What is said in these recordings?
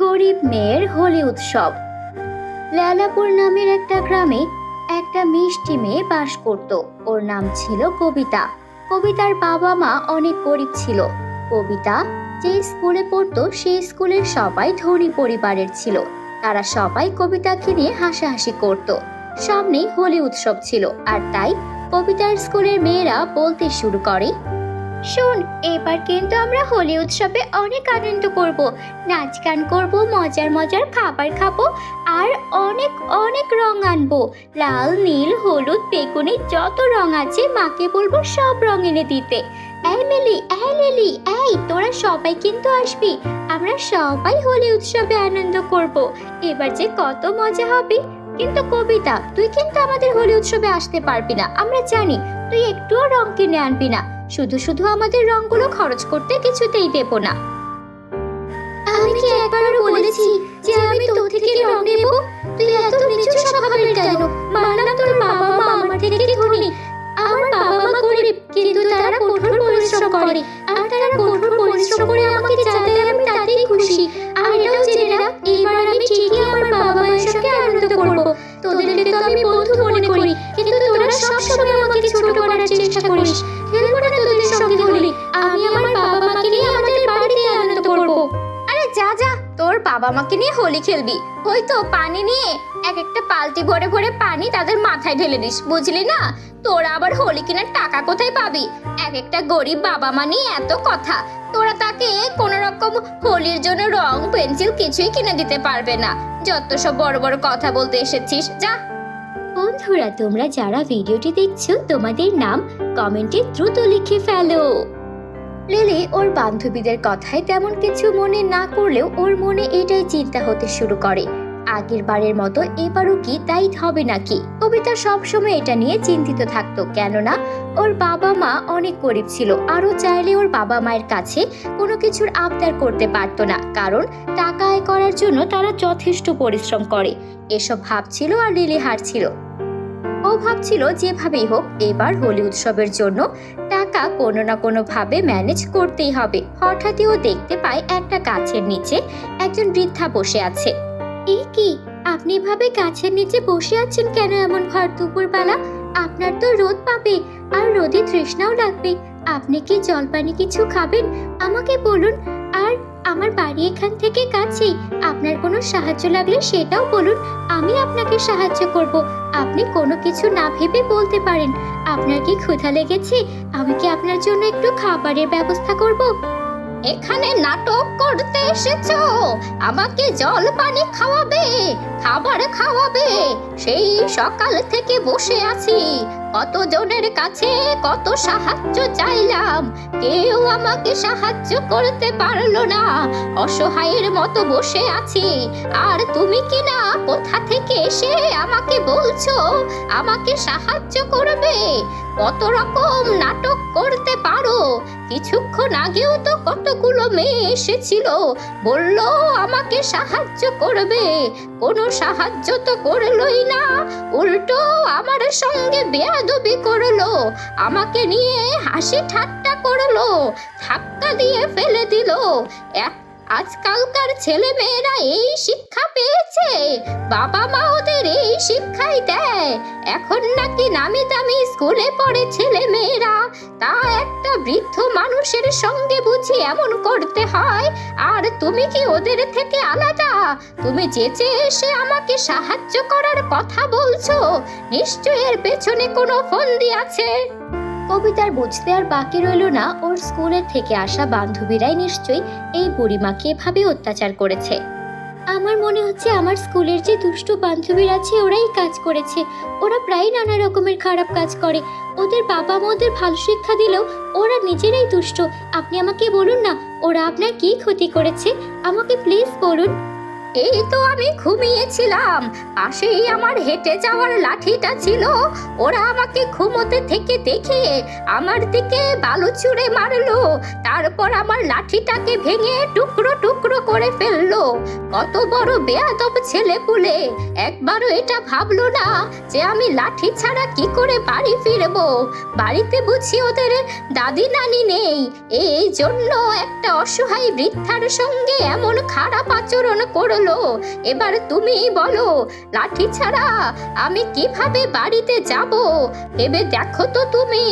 গরিব মেয়ের হোলি উৎসব। লালাপুর নামের একটা গ্রামে একটা মিষ্টি মেয়ে বাস করত। ওর নাম ছিল কবিতা। কবিতার বাবা মা অনেক গরিব ছিল। কবিতা যে স্কুলে পড়তো সেই স্কুলের সবাই ধনী পরিবারের ছিল। তারা সবাই কবিতাকে নিয়ে হাসাহাসি করত। সামনেই হোলি উৎসব ছিল, আর তাই কবিতার স্কুলের মেয়েরা বলতে শুরু করে, শোন, এবার কিন্তু আমরা হোলি উৎসবে অনেক আনন্দ করব, নাচ গান করব, মজার মজার খাবার খাবো, আর অনেক অনেক রং আনবো। লাল, নীল, হলুদ, বেগুনি যত রং আছে মাকে বলবো সব রং এনে দিতে। এই মিলি, এই লিলি, এই তোরা সবাই কিন্তু আসবি। আমরা সবাই হোলি উৎসবে আনন্দ করব। এবার যে কত মজা হবে। কিন্তু কবিতা, তুই কিন্তু আমাদের হোলি উৎসবে আসতে পারবি না। আমরা জানি তুই একটুও রং কিনে আনবি না। শুধু শুধু আমাদের রংগুলো খরচ করতে কিছুতেই দেব না। আমি কি একবারও বলেছি যে আমি তোর থেকে রং নেব? তুই এত নিচু স্বভাবের কেন? মানলাম তোর বাবা মা আমার থেকে ধনী, আমার বাবা মা গরিব, কিন্তু তারা কঠোর পরিশ্রম করে, আর তারা কঠোর পরিশ্রম করে আমাকে যা দেয় আমি তাতেই খুশি। আর এটাও জেনে রাখ, এবার আমি ঠিকই আমার বাবা মায়ের সঙ্গে আনন্দ করব। তোদেরকে তো আমি বন্ধু মনে করি, কিন্তু তোরা সবসময় আমাকে ছোট করার চেষ্টা করিস। খেলবো না তোদের সঙ্গে হোলি। আমি আমার বাবা মাকে নিয়ে আমাদের বাড়িতে আনন্দ করব। আরে যা যা, তোর বাবা মাকে নিয়ে হোলি খেলবি? হয়তো পানি নিয়ে এক একটা বালতি ভরে ভরে পানি তাদের মাথায় ঢেলে দিস, বুঝলি না? তোরা আবার হোলি কেনার টাকা কোথায় পাবি? এক একটা গরিব বাবা মা নিয়ে এত কথা। তোরা তাকে কোন রকম হোলির জন্য রং পেন্সিল কিছুই কিনে দিতে পারবে না। যত সব বড় বড় কথা বলতে এসেছিস, যা। বন্ধুরা, তোমরা যারা ভিডিওটি দেখছো তোমাদের নাম কমেন্টে দ্রুত লিখে ফেলো। লিলি ওর বান্ধবীদের কথায় তেমন কিছু মনে না করলেও ওর মনে এটাই চিন্তা হতে শুরু করে, আগের বারের মতো এবারও কি তাই হবে নাকি। কবিতা সবসময় এটা নিয়ে চিন্তিত থাকতো, কেননা ওর বাবা মা অনেক গরিব ছিল। আরও চাইলে ওর বাবা মায়ের কাছে কোনো কিছুর আবদার করতে পারতো না, কারণ টাকা আয় করার জন্য তারা যথেষ্ট পরিশ্রম করে। এসব ভাবছিল আর লিলি হারছিল। ও ভাবছিল যেভাবেই হোক এবার হোলি উৎসবের জন্য টাকা কোনো না কোনো ভাবে ম্যানেজ করতেই হবে। হঠাৎই ও দেখতে পায় একটা গাছের নিচে একজন বৃদ্ধা বসে আছে। এই কি, আপনি এভাবে গাছের নিচে বসে আছেন কেন এমন ভর দুপুরবেলা? আপনার তো রোদ পাবে, আর রোদে তৃষ্ণাও লাগবে। আপনি কি জলপানি কিছু খাবেন? আমাকে বলুন। আর আমার বাড়ি এখান থেকে কাছেই, আপনার কোনো সাহায্য লাগলে সেটাও বলুন, আমি আপনাকে সাহায্য করব। আপনি কোনো কিছু না ভেবে বলতে পারেন। আপনার কি ক্ষুধা লেগেছে? আমি কি আপনার জন্য একটু খাবারের ব্যবস্থা করব? এখানে নাটক করতে এসেছো? আমাকে জল পানি খাওয়াবে, খাবার খাওয়াবে? সেই সকাল থেকে বসে আছি, কতজনের কাছে কত সাহায্য চাইলাম, কেউ আমাকে সাহায্য করতে পারলো না। অসহায়ের মতো বসে আছি, আর তুমি কি না কোথা থেকে এসে আমাকে বলছো আমাকে সাহায্য করবে? কত রকম নাটক করতে পারো। কিছুক্ষণ আগেও তো কতগুলো মেয়ে এসেছিল, বলল আমাকে সাহায্য করবে, কোনো সাহায্য তো করলোই না, উল্টো আমার সঙ্গে বেয়াদবি করলো, আমাকে নিয়ে হাসি ঠাট্টা করলো, ধাক্কা দিয়ে ফেলে দিল। আজকালকার ছেলে মেয়েরা এই শিক্ষা পেয়েছে, বাবা মা ওদের এই শিক্ষাই দেয়। এখন নাকি নামি দামি স্কুলে পড়ে ছেলে মেয়েরা, তা একটা বৃদ্ধ মানুষের সঙ্গে বুঝি এমন করতে হয়? আর তুমি কি ওদের থেকে আলাদা? তুমি যেচে এসে আমাকে সাহায্য করার কথা বলছো, নিশ্চয়ই এর পেছনে কোনো ফন্দি আছে। কবিতার বুঝতে আর বাকি রইল না, ওর স্কুলের থেকে আসা বান্ধবীরাই নিশ্চয়ই এই বুড়িমাকে এভাবে অত্যাচার করেছে। আমার মনে হচ্ছে আমার স্কুলের যে দুষ্ট বান্ধবীরা আছে ওরাই কাজ করেছে। ওরা প্রায় নানা রকমের খারাপ কাজ করে। ওদের বাবা মা ওদের ভালো শিক্ষা দিলেও ওরা নিজেরাই দুষ্ট। আপনি আমাকে বলুন না, ওরা আপনার কি ক্ষতি করেছে? আমাকে প্লিজ বলুন। এই তো আমি ঘুমিয়েছিলাম, পাশেই আমার হেঁটে যাওয়ার লাঠিটা ছিল। ওরা আমাকে ঘুমোতে থেকে দেখে আমার দিকে বালু ছুঁড়ে মারলো, তারপর আমার লাঠিটাকে ভেঙে টুকরো টুকরো করে ফেললো। কত বড় বেয়াদব ছেলেপুলে, একবারও এটা ভাবলো না যে আমি লাঠি ছাড়া কি করে বাড়ি ফিরবো। বাড়িতে বুঝি ওদের দাদি নানি নেই, এই জন্য একটা অসহায় বৃদ্ধার সঙ্গে এমন খারাপ আচরণ করলো। এবার তুমি বলো, লাঠি ছাড়া আমি কিভাবে বাড়িতে যাব? ভেবে দেখো তো তুমি।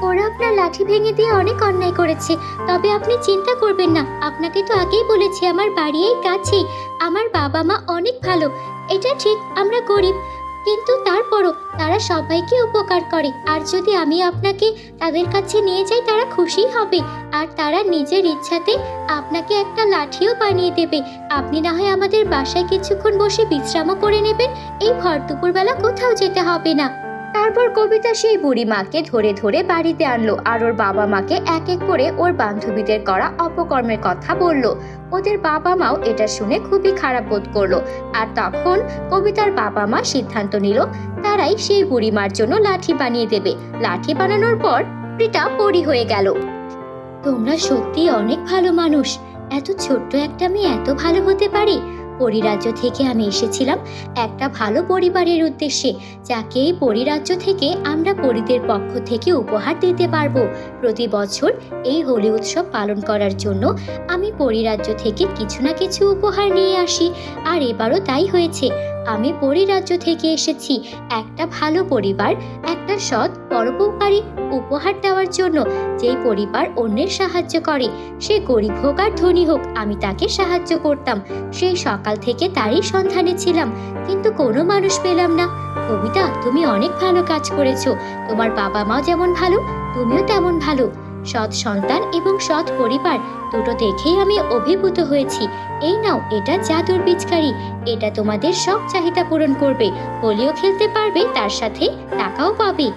ওরা আপনার লাঠি ভেঙে দিয়ে অনেক অন্যায় করেছে, তবে আপনি চিন্তা করবেন না। আপনাকে তো আগেই বলেছি আমার বাড়ি এই কাছেই। আমার বাবা মা অনেক ভালো। এটা ঠিক আমরা গরিব, কিন্তু তারপরও তারা সবাইকে উপকার করে। আর যদি আমি আপনাকে তাদের কাছে নিয়ে যাই, তারা খুশি হবে। আর তারা নিজের ইচ্ছাতে আপনাকে একটা লাঠিও বানিয়ে দেবে। আপনি না হয় আমাদের বাসায় কিছুক্ষণ বসে বিশ্রামও করে নেবেন। এই ভর দুপুরবেলা কোথাও যেতে হবে না। তারপর কবিতা সেই বুড়ি মাকে ধরে ধরে বাড়িতে আনলো, আর ওর বাবা মাকে এক এক করে ওর বান্ধবীদের করা অপকর্মের কথা বলল। ওদের বাবা মাও এটা শুনে খুবই খারাপ বোধ করলো। আর তখন কবিতার বাবা মা সিদ্ধান্ত নিল তারাই সেই বুড়িমার জন্য লাঠি বানিয়ে দেবে। লাঠি বানানোর পর বুড়িটা পরি হয়ে গেল। তোমরা সত্যি অনেক ভালো মানুষ। এত ছোট্ট একটা মেয়ে এত ভালো হতে পারে। পরিরাজ্য থেকে আমি এসেছিলাম একটা ভালো পরিবারের উদ্দেশ্যে, যাকে এই পরিরাজ্য থেকে আমরা পরিদের পক্ষ থেকে উপহার দিতে পারবো। প্রতি বছর এই হোলি উৎসব পালন করার জন্য আমি পরিরাজ্য থেকে কিছু না কিছু উপহার নিয়ে আসি, আর এবারও তাই হয়েছে। আমি পরিরাজ্য থেকে এসেছি একটা ভালো পরিবার, একটা সৎ পরোপকারী উপহার দেওয়ার জন্য। যেই পরিবার অন্যের সাহায্য করে, সে গরিব হোক আর ধনী হোক, আমি তাকে সাহায্য করতাম। সেই সকাল থেকে তারই সন্ধানে ছিলাম, কিন্তু কোনো মানুষ পেলাম না। কবিতা, তুমি অনেক ভালো কাজ করেছো। তোমার বাবা মাও যেমন ভালো, তুমিও তেমন ভালো। সৎ সন্তান এবং সৎ পরিবার দুটো দেখেই আমি অভিভূত হয়েছি। এই নাও, এটা জাদুর পিচকারি। এটা তোমাদের সব চাহিদা পূরণ করবে। হোলিও খেলতে পারবে, তার সাথে টাকাও পাবে।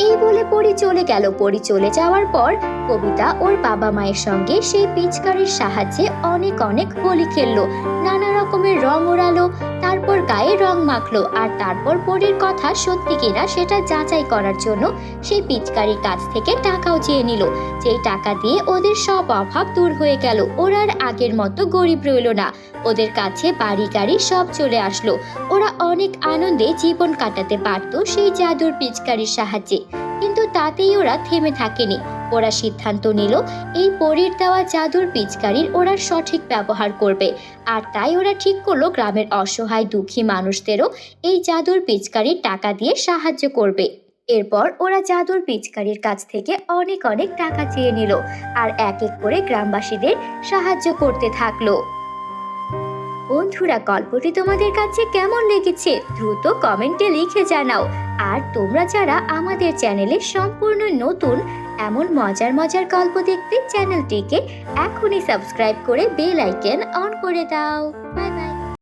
এই বলে পরি চলে গেল। পরি চলে যাওয়ার পর কবিতা ওর বাবা মায়ের সঙ্গে সেই পিচকারির সাহায্যে অনেক অনেক হোলি খেললো, নানা রকমের রং ওড়ালো, তারপর গায়ে রং মাখলো। আর তারপর পরির কথা সত্যি কিনা সেটা যাচাই করার জন্য সেই পিচকারির কাছ থেকে টাকাও চেয়ে নিল। যেই টাকা দিয়ে ওদের সব অভাব দূর হয়ে গেল। ওরা আর আগের মতো গরিব রইল না। ওদের কাছে বাড়ি গাড়ি সব চলে আসলো। ওরা অনেক আনন্দে জীবন কাটাতে পারত সেই জাদুর পিচকারির সাহায্যে। কিন্তু তাতেই ওরা থেমে থাকেনি। ওরা সিদ্ধান্ত নিল এই পরীর দেওয়া জাদুর পিচকারির ওরা সঠিক ব্যবহার করবে। আর তাই ওরা ঠিক করলো গ্রামের অসহায় দুঃখী মানুষদেরও এই জাদুর পিচকারির টাকা দিয়ে সাহায্য করবে। এরপর ওরা জাদুর পিচকারির কাছ থেকে অনেক অনেক টাকা চেয়ে নিল, আর এক এক করে গ্রামবাসীদের সাহায্য করতে থাকলো। বন্ধুরা, গল্পটি তোমাদের কাছে কেমন লেগেছে দ্রুত কমেন্টে লিখে জানাও। আর তোমরা যারা আমাদের চ্যানেলে সম্পূর্ণ নতুন, এমন মজার মজার গল্প দেখতে চ্যানেলটিকে এখনই সাবস্ক্রাইব করে বেল আইকন অন করে দাও। Bye bye.